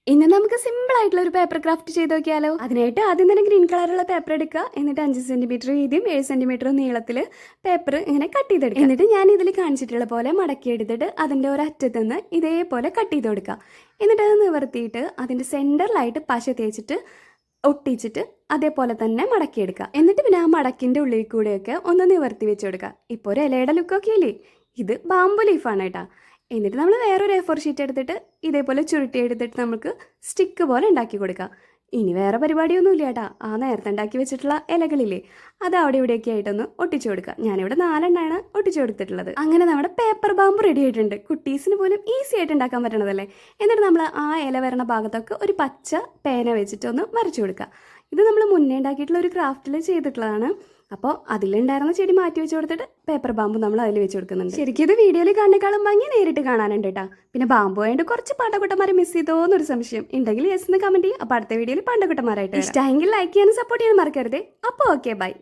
ഇന്ന് നമുക്ക് സിമ്പിൾ ആയിട്ടുള്ള ഒരു പേപ്പർ ക്രാഫ്റ്റ് ചെയ്ത് നോക്കിയാലോ. അതിനായിട്ട് ആദ്യം തന്നെ ഗ്രീൻ കളറുള്ള പേപ്പർ എടുക്കുക. എന്നിട്ട് 5 സെന്റിമീറ്റർ വീതിയും 7 സെന്റിമീറ്റർ നീളത്തിൽ പേപ്പർ ഇങ്ങനെ കട്ട് ചെയ്തെടുക്കുക. എന്നിട്ട് ഞാൻ ഇതിൽ കാണിച്ചിട്ടുള്ള പോലെ മടക്കി എടുത്തിട്ട് അതിൻ്റെ ഒരറ്റത്ത് നിന്ന് ഇതേപോലെ കട്ട് ചെയ്ത് കൊടുക്കുക. എന്നിട്ട് അത് നിവർത്തിയിട്ട് അതിൻ്റെ സെൻറ്ററിലായിട്ട് പശ തേച്ചിട്ട് ഒട്ടിച്ചിട്ട് അതേപോലെ തന്നെ മടക്കിയെടുക്കുക. എന്നിട്ട് പിന്നെ ആ മടക്കിൻ്റെ ഉള്ളിൽ കൂടെയൊക്കെ ഒന്ന് നിവർത്തി വെച്ച് കൊടുക്കുക. ഇപ്പോൾ ഒരു ഇലയുടെ ലുക്കൊക്കെ ഇല്ലേ, ഇത് ബാമ്പു ലീഫാണ് കേട്ടോ. എന്നിട്ട് നമ്മൾ വേറൊരു A4 ഷീറ്റ് എടുത്തിട്ട് ഇതേപോലെ ചുരുട്ടി എടുത്തിട്ട് നമുക്ക് സ്റ്റിക്ക് പോലെ ഉണ്ടാക്കി കൊടുക്കാം. ഇനി വേറെ പരിപാടിയൊന്നും ഇല്ല കേട്ടോ. ആ നേരത്തെ ഉണ്ടാക്കി വെച്ചിട്ടുള്ള ഇലകളില്ലേ, അത് അവിടെ ഇവിടെയൊക്കെ ആയിട്ടൊന്ന് ഒട്ടിച്ചു കൊടുക്കുക. ഞാനിവിടെ 4 ഒട്ടിച്ചു കൊടുത്തിട്ടുള്ളത്. അങ്ങനെ നമ്മുടെ പേപ്പർ ബാമ്പ് റെഡി ആയിട്ടുണ്ട്. കുട്ടീസിന് പോലും ഈസി ആയിട്ട് ഉണ്ടാക്കാൻ പറ്റണതല്ലേ. എന്നിട്ട് നമ്മൾ ആ ഇല വരണ ഭാഗത്തൊക്കെ ഒരു പച്ച പേന വെച്ചിട്ടൊന്ന് വരച്ചു കൊടുക്കുക. ഇത് നമ്മൾ മുന്നേ ഉണ്ടാക്കിയിട്ടുള്ള ഒരു ക്രാഫ്റ്റിൽ ചെയ്തിട്ടുള്ളതാണ്. അപ്പോൾ അതിലുണ്ടായിരുന്ന ചെടി മാറ്റി വെച്ച് കൊടുത്തിട്ട് പേപ്പർ ബാമ്പു നമ്മൾ അതിൽ വെച്ച് കൊടുക്കുന്നുണ്ട്. ശരിക്കും ഇത് വീഡിയോയിൽ കാണുന്നേക്കാളും ഭംഗി നേരിട്ട് കാണാനുണ്ട് കേട്ടോ. പിന്നെ ബാമ്പു ആയിട്ട് കുറച്ച് പാണ്ടക്കുട്ടന്മാരെ മിസ് ചെയ്തോന്നൊരു സംശയം ഉണ്ടെങ്കിൽ യെസ് എന്ന് കമൻറ്റ് ചെയ്യും. അപ്പോൾ അടുത്ത വീഡിയോയിൽ പാണ്ടക്കുട്ടന്മാരായിട്ട് ഇഷ്ടമെങ്കിൽ ലൈക്ക് ചെയ്യാനും സപ്പോർട്ട് ചെയ്യാനും മറക്കരുത്. അപ്പോൾ ഓക്കെ, ബൈ.